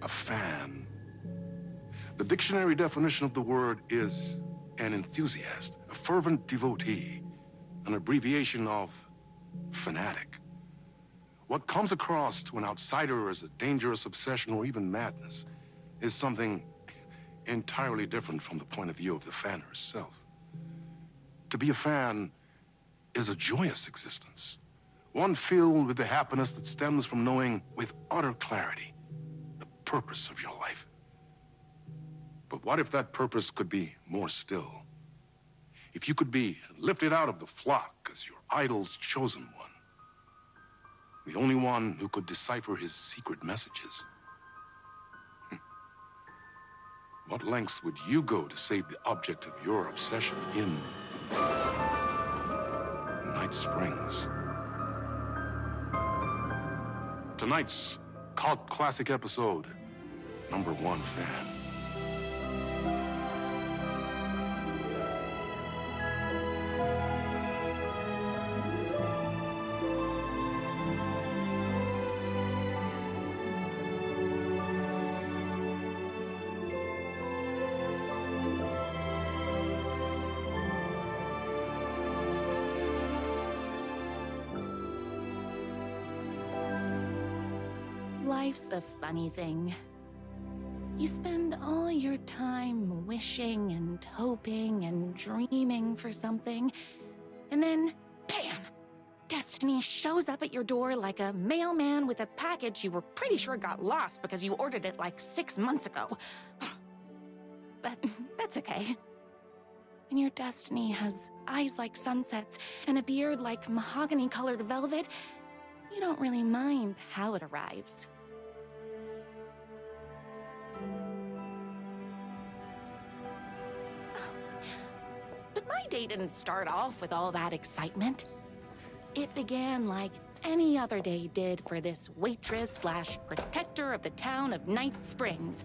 a fan. The dictionary definition of the word is an enthusiast, a fervent devotee, an abbreviation of fanatic. What comes across to an outsider as a dangerous obsession or even madness is something entirely different from the point of view of the fan herself. To be a fan is a joyous existence, one filled with the happiness that stems from knowing with utter clarity the purpose of your life. But what if that purpose could be more still? If you could be lifted out of the flock as your idol's chosen one, the only one who could decipher his secret messages. What lengths would you go to save the object of your obsession in Night Springs? Tonight's cult classic episode, number 1 fan. Life's a funny thing. You spend all your time wishing and hoping and dreaming for something, and then, bam! Destiny shows up at your door like a mailman with a package you were pretty sure got lost because you ordered it like 6 months ago. But that's okay. When your destiny has eyes like sunsets and a beard like mahogany-colored velvet, you don't really mind how it arrives. But my day didn't start off with all that excitement. It began like any other day did for this waitress/protector of the town of Night Springs.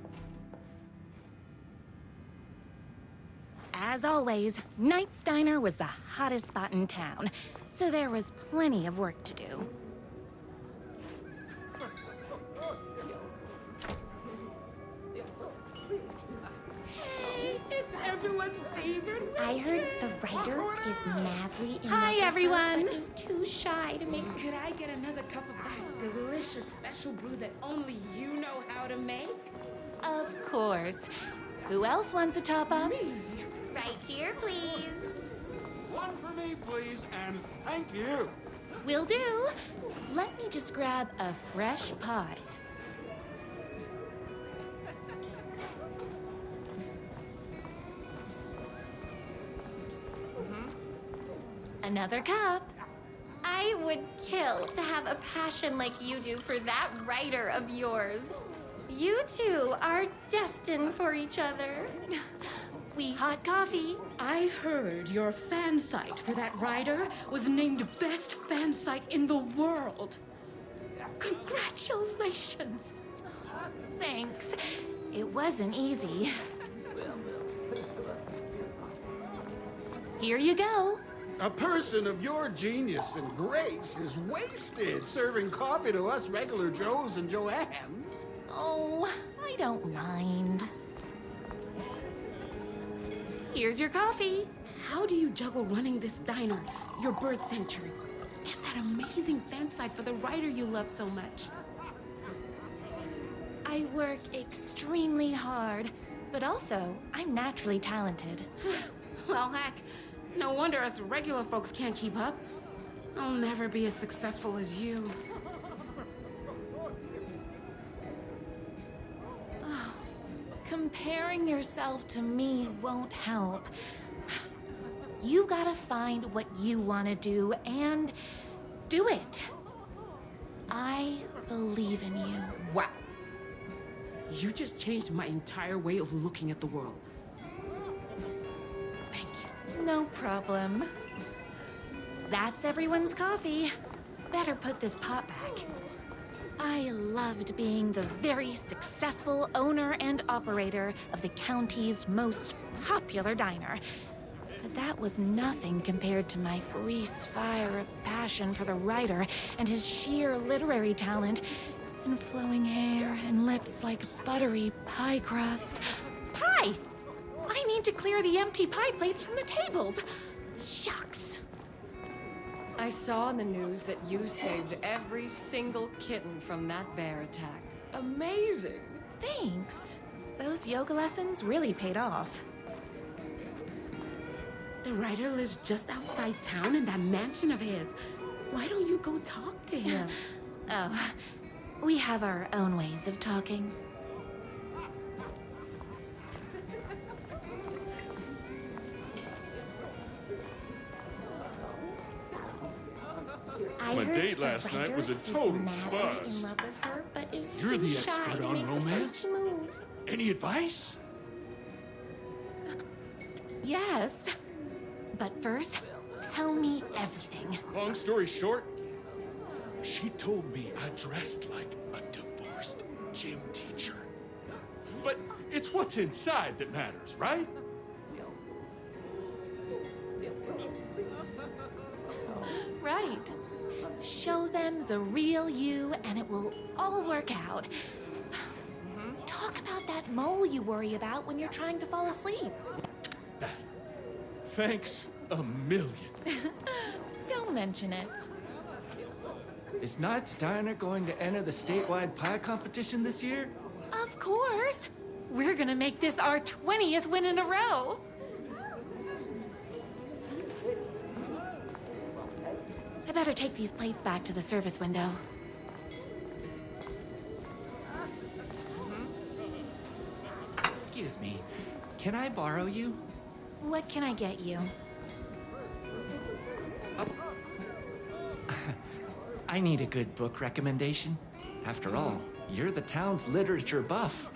As always, Night's Diner was the hottest spot in town, so there was plenty of work to do. It's everyone's favorite. I heard the writer is madly in Hi, love with everyone. her, but is too shy to make. Could I get another cup of that delicious special brew that only you know how to make? Of course. Who else wants a top-up? Right here, please. One for me, please, and thank you. Will do. Let me just grab a fresh pot. Another cup. I would kill to have a passion like you do for that writer of yours. You two are destined for each other. Hot coffee. I heard your fan site for that writer was named best fan site in the world. Congratulations. Thanks. It wasn't easy. Here you go. A person of your genius and grace is wasted serving coffee to us regular Joes and Joannes. Oh, I don't mind. Here's your coffee. How do you juggle running this diner, your bird sanctuary, and that amazing fan site for the writer you love so much? I work extremely hard, but also I'm naturally talented. Well, heck, no wonder us regular folks can't keep up. I'll never be as successful as you. Comparing yourself to me won't help. You gotta find what you wanna do and do it. I believe in you. Wow. You just changed my entire way of looking at the world. Thank you. No problem. That's everyone's coffee. Better put this pot back. I loved being the very successful owner and operator of the county's most popular diner. But that was nothing compared to my grease fire of passion for the writer and his sheer literary talent And flowing hair and lips like buttery pie crust. Pie! I need to clear the empty pie plates from the tables. Shucks. I saw in the news that you saved every single kitten from that bear attack. Amazing! Thanks. Those yoga lessons really paid off. The writer lives just outside town in that mansion of his. Why don't you go talk to him? Oh, we have our own ways of talking. My date last night was a total buzz. In love with her, but is You're the too shy expert to on make the romance? first move. Any advice? Yes. But first, tell me everything. Long story short, she told me I dressed like a divorced gym teacher. But it's what's inside that matters, right? Right. Show them the real you and it will all work out. Talk about that mole you worry about when you're trying to fall asleep. Thanks a million. Don't mention it. Is Knight's Diner going to enter the statewide pie competition this year? Of course. We're gonna make this our 20th win in a row. I better take these plates back to the service window. Excuse me, can I borrow you? What can I get you? I need a good book recommendation. After all, you're the town's literature buff.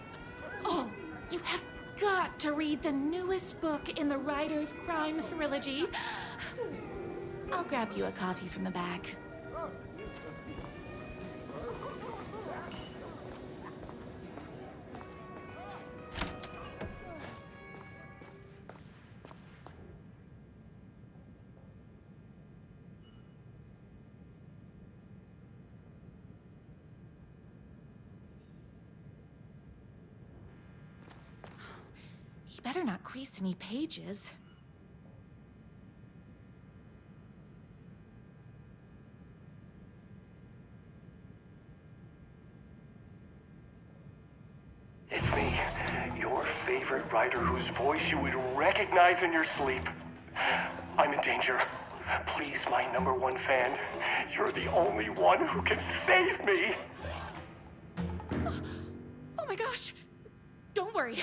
Oh, you have got to read the newest book in the Writer's Crime Trilogy. I'll grab you a coffee from the back. He better not crease any pages. It's me, your favorite writer whose voice you would recognize in your sleep. I'm in danger. Please, my #1 fan, you're the only one who can save me. Oh my gosh! Don't worry,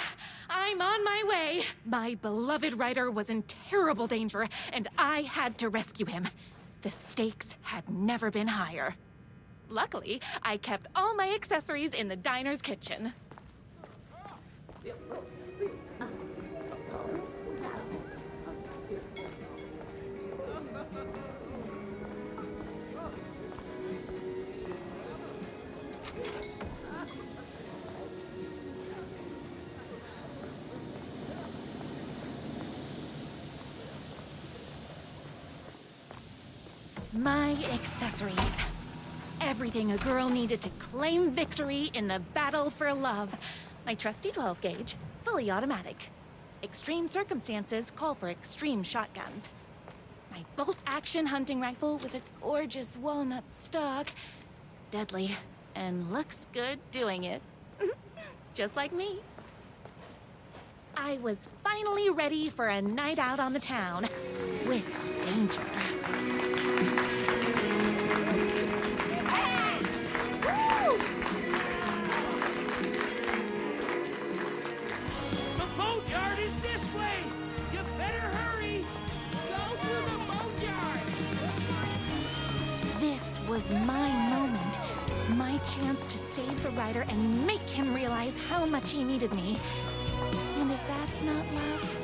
I'm on my way. My beloved writer was in terrible danger, and I had to rescue him. The stakes had never been higher. Luckily, I kept all my accessories in the diner's kitchen. My accessories. Everything a girl needed to claim victory in the battle for love. My trusty 12 gauge, fully automatic. Extreme circumstances call for extreme shotguns. My bolt-action hunting rifle with a gorgeous walnut stock. Deadly, and looks good doing it. Just like me. I was finally ready for a night out on the town. With danger. The boatyard is this way! You better hurry! Go through the boatyard! This was my moment. My chance to save the writer and make him realize how much he needed me. And if that's not love,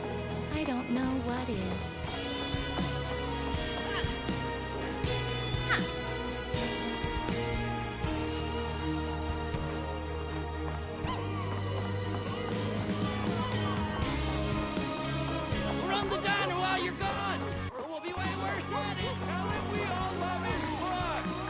I don't know what is. Run the diner while you're gone! Or we'll be way worse at it! Tell him we all love his books!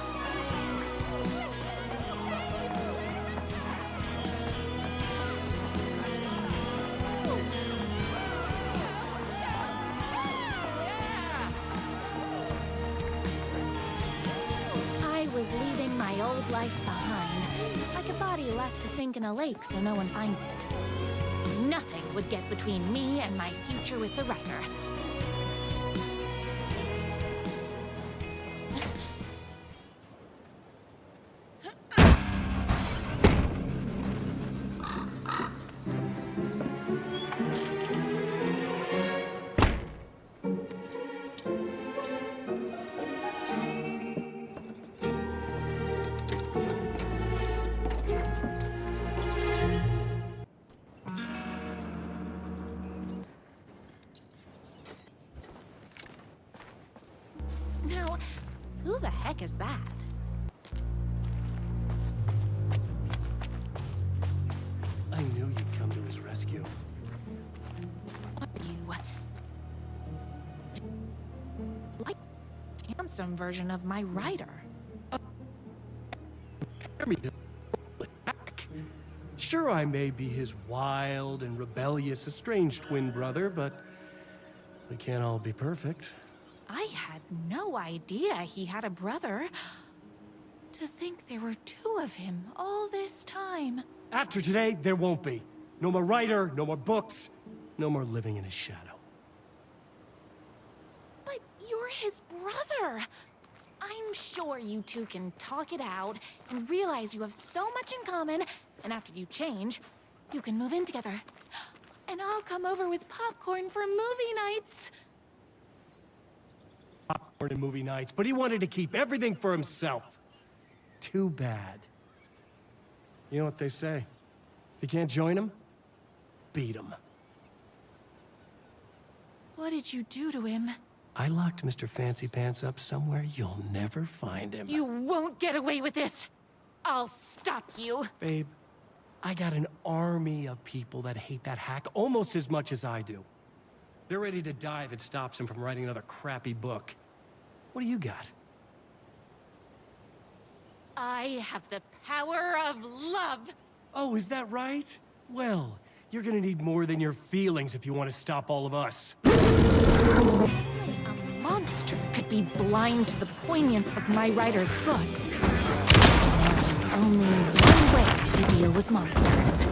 my old life behind, like a body left to sink in a lake so no one finds it. Nothing would get between me and my future with the writer. Now, who the heck is that? I knew you'd come to his rescue. You. Like handsome version of my writer. Sure, I may be his wild and rebellious estranged twin brother, but we can't all be perfect. I had no idea he had a brother. To think there were two of him all this time. After today, there won't be. No more writer, no more books, no more living in his shadow. But you're his brother. I'm sure you two can talk it out and realize you have so much in common, and after you change, you can move in together. And I'll come over with popcorn for movie nights. Popcorn and movie nights, but he wanted to keep everything for himself. Too bad. You know what they say? If you can't join him, beat him. What did you do to him? I locked Mr. Fancy Pants up somewhere you'll never find him. You won't get away with this. I'll stop you. Babe, I got an army of people that hate that hack almost as much as I do. They're ready to die if it stops him from writing another crappy book. What do you got? I have the power of love. Oh, is that right? Well, you're gonna need more than your feelings if you want to stop all of us. Only a monster could be blind to the poignance of my writer's books. There is only one way to deal with monsters.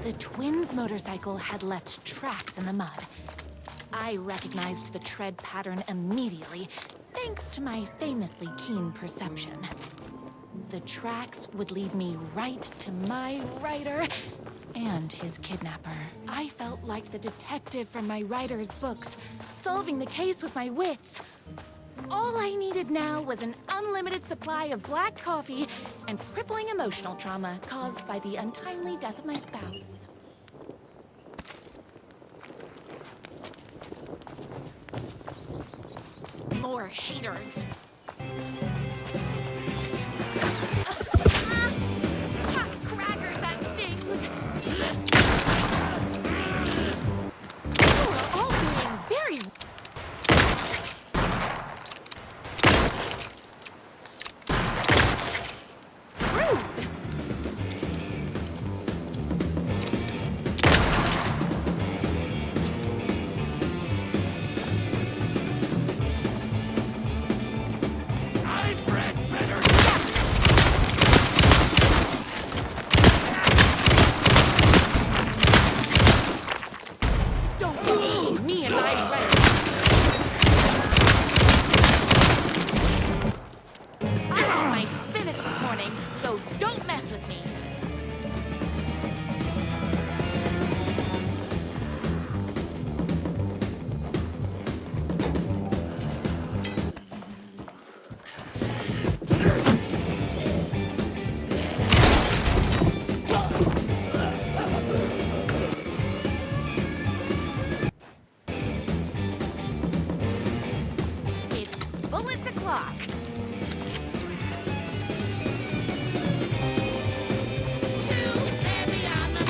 The twins' motorcycle had left tracks in the mud. I recognized the tread pattern immediately, thanks to my famously keen perception. The tracks would lead me right to my writer and his kidnapper. I felt like the detective from my writer's books, solving the case with my wits. All I needed now was an unlimited supply of black coffee and crippling emotional trauma caused by the untimely death of my spouse. More haters. Hot crackers, that stings. You are all doing very bullets o'clock. Too heavy on the...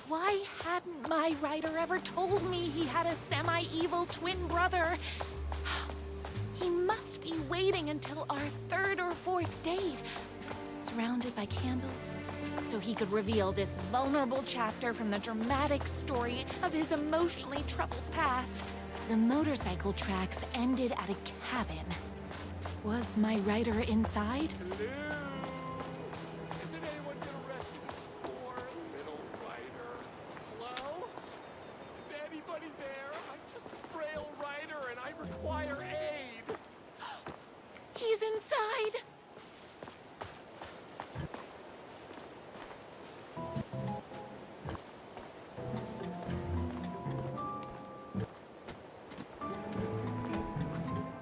Why hadn't my writer ever told me he had a semi-evil twin brother? He must be waiting until our third or fourth date, surrounded by candles, so he could reveal this vulnerable chapter from the dramatic story of his emotionally troubled past. The motorcycle tracks ended at a cabin. Was my writer inside? Hello? Isn't anyone gonna rescue this poor little writer? Hello? Is anybody there? I'm just a frail writer and I require aid. He's inside!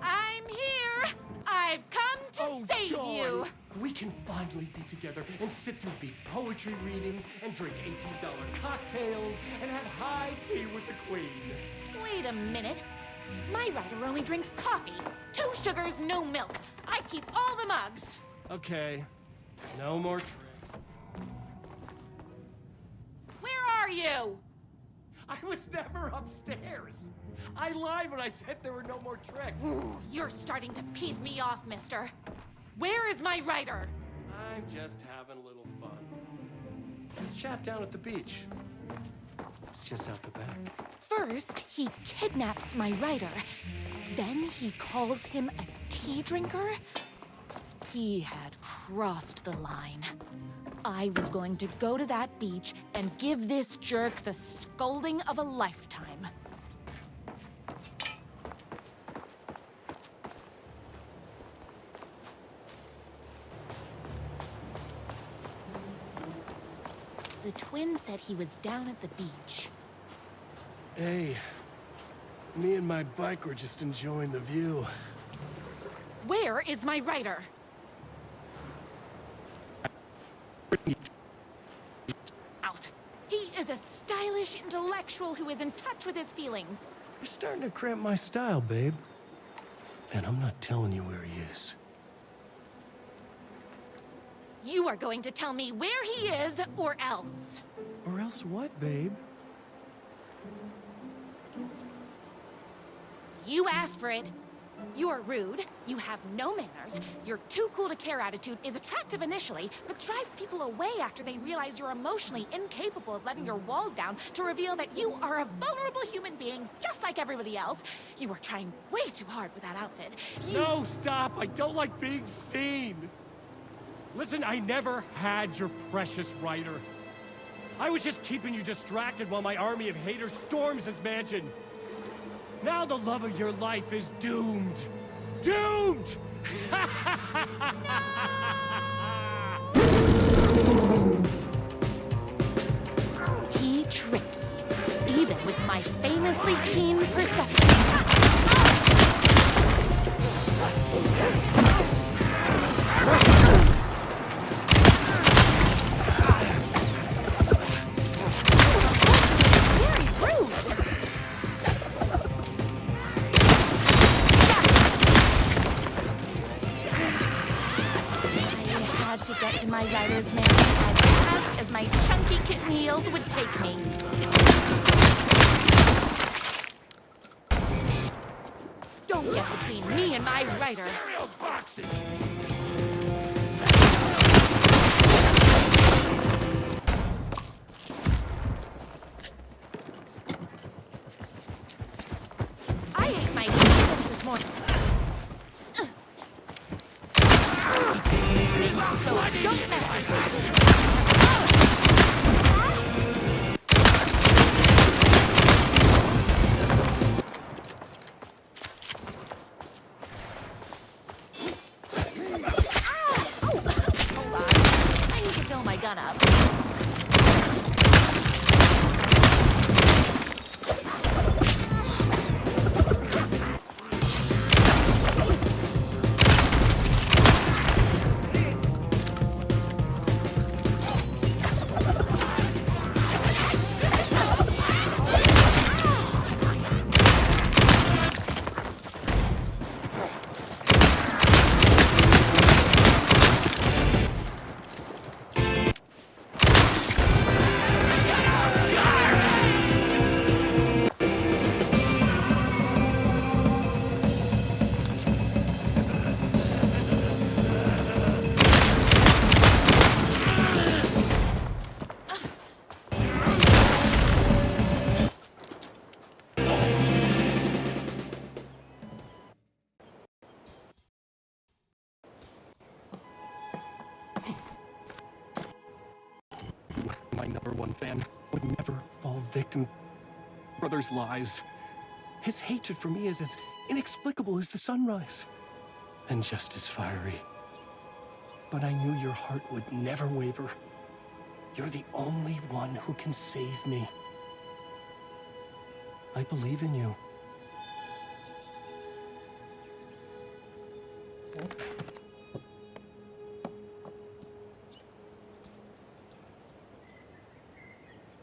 I'm here! I've come to save you! We can finally be together and sit through beat poetry readings and drink $18 cocktails and have high tea with the queen. Wait a minute. My writer only drinks coffee. 2 sugars, no milk. I keep all the mugs. Okay, no more Where are you? I was never upstairs. I lied when I said there were no more tricks. You're starting to piss me off, mister. Where is my writer? I'm just having a little fun. Let's chat down at the beach. It's just out the back. First, he kidnaps my writer. Then he calls him a tea drinker. He had crossed the line. I was going to go to that beach and give this jerk the scolding of a lifetime. The twin said he was down at the beach. Hey, me and my bike were just enjoying the view. Where is my writer? Out. He is a stylish intellectual who is in touch with his feelings. You're starting to cramp my style, babe. And I'm not telling you where he is. You are going to tell me where he is, or else. Or else what, babe? You asked for it. You're rude, you have no manners, your too cool to care attitude is attractive initially, but drives people away after they realize you're emotionally incapable of letting your walls down to reveal that you are a vulnerable human being just like everybody else. You are trying way too hard with that outfit. No, stop! I don't like being seen! Listen, I never had your precious writer. I was just keeping you distracted while my army of haters storms his mansion. Now the love of your life is doomed. Doomed! He tricked me, even with my famously keen perception. My writer's mansion as fast as my chunky kitten heels would take me. Don't get between me and my writer. I ate my sandwich this morning. So don't mess with me. gun up. My number one fan would never fall victim to brother's lies. His hatred for me is as inexplicable as the sunrise, and just as fiery. But I knew your heart would never waver. You're the only one who can save me. I believe in you.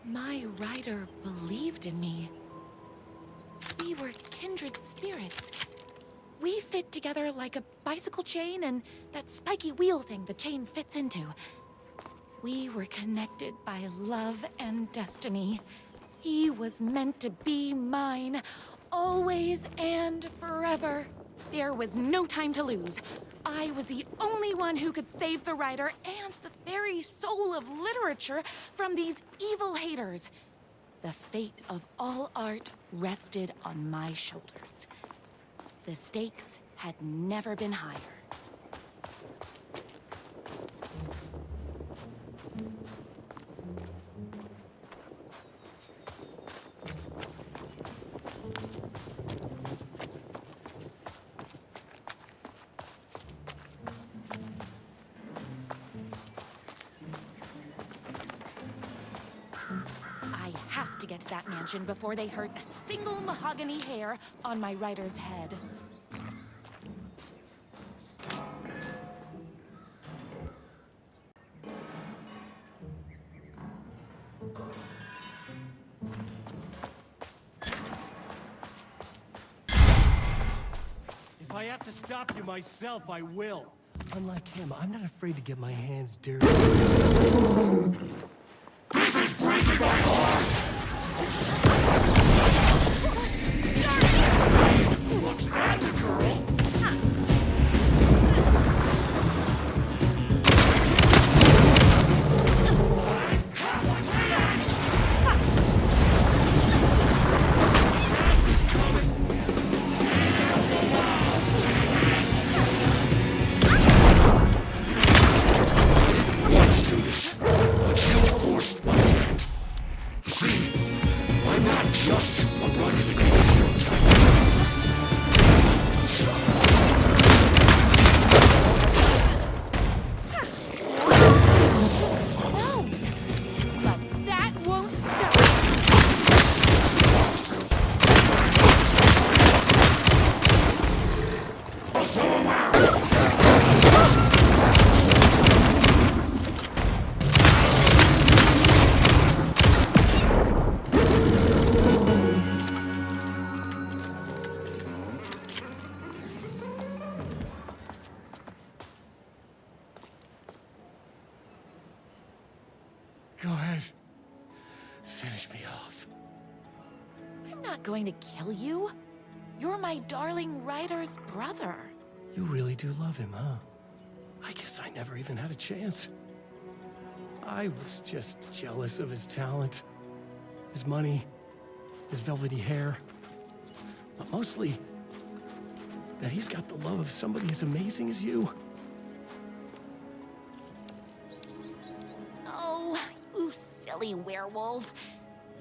My rider believed in me. We were kindred spirits. We fit together like a bicycle chain and that spiky wheel thing the chain fits into. We were connected by love and destiny. He was meant to be mine, always and forever. There was no time to lose. I was the only one who could save the writer and the very soul of literature from these evil haters. The fate of all art rested on my shoulders. The stakes had never been higher. I have to get to that mansion before they hurt a single mahogany hair on my writer's head. If I have to stop you myself, I will. Unlike him, I'm not afraid to get my hands dirty. This is breaking my heart! What's that, the girl? Let's do this. But you forced my hand. You see, I'm not just a run-of-the-mill hero type. No! But that won't stop. Go ahead. Finish me off. I'm not going to kill you. You're my darling writer's brother. You really do love him, huh? I guess I never even had a chance. I was just jealous of his talent, his money, his velvety hair. But mostly, that he's got the love of somebody as amazing as you. Oh, you silly werewolf.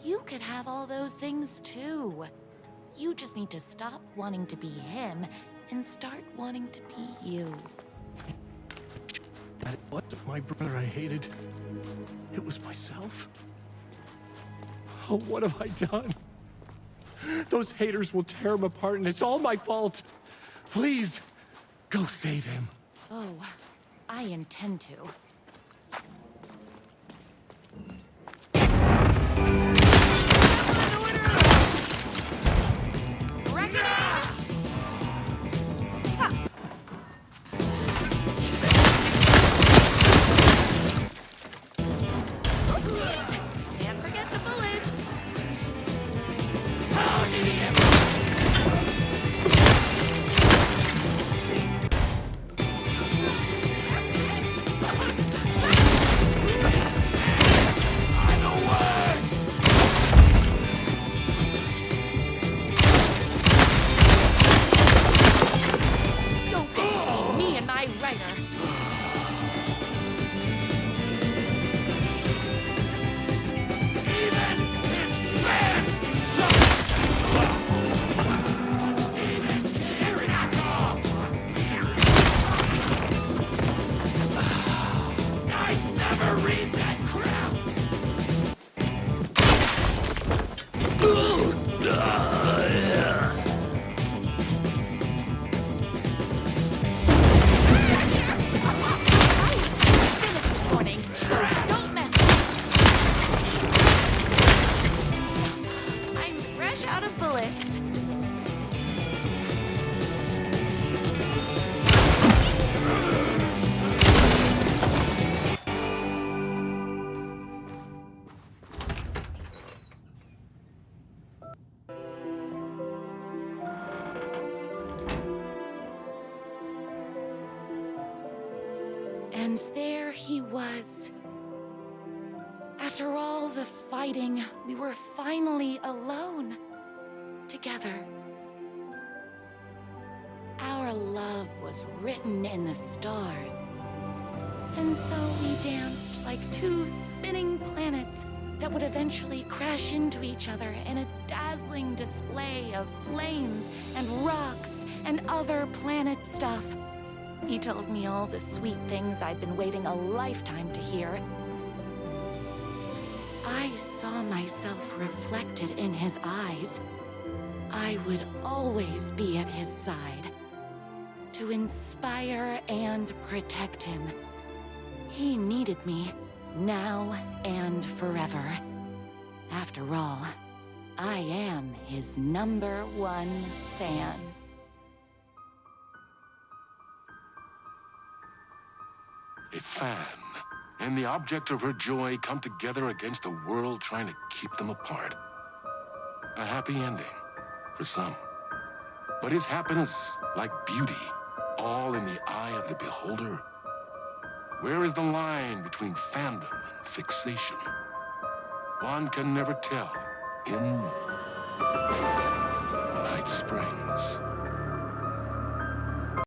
You could have all those things too. You just need to stop wanting to be him and start wanting to be you. That wasn't my brother I hated. It was myself. Oh, what have I done? Those haters will tear him apart, and it's all my fault. Please, go save him. Oh, I intend to. Can't forget the bullets. Don't get between me and my writer. Don't mess with me. I'm fresh out of bullets. And there he was. After all the fighting, we were finally alone. Together. Our love was written in the stars. And so we danced like two spinning planets that would eventually crash into each other in a dazzling display of flames and rocks and other planet stuff. He told me all the sweet things I'd been waiting a lifetime to hear. I saw myself reflected in his eyes. I would always be at his side, to inspire and protect him. He needed me, now and forever. After all, I am his #1 fan. A fan and the object of her joy come together against a world trying to keep them apart. A happy ending for some. But is happiness, like beauty, all in the eye of the beholder? Where is the line between fandom and fixation? One can never tell in Night Springs.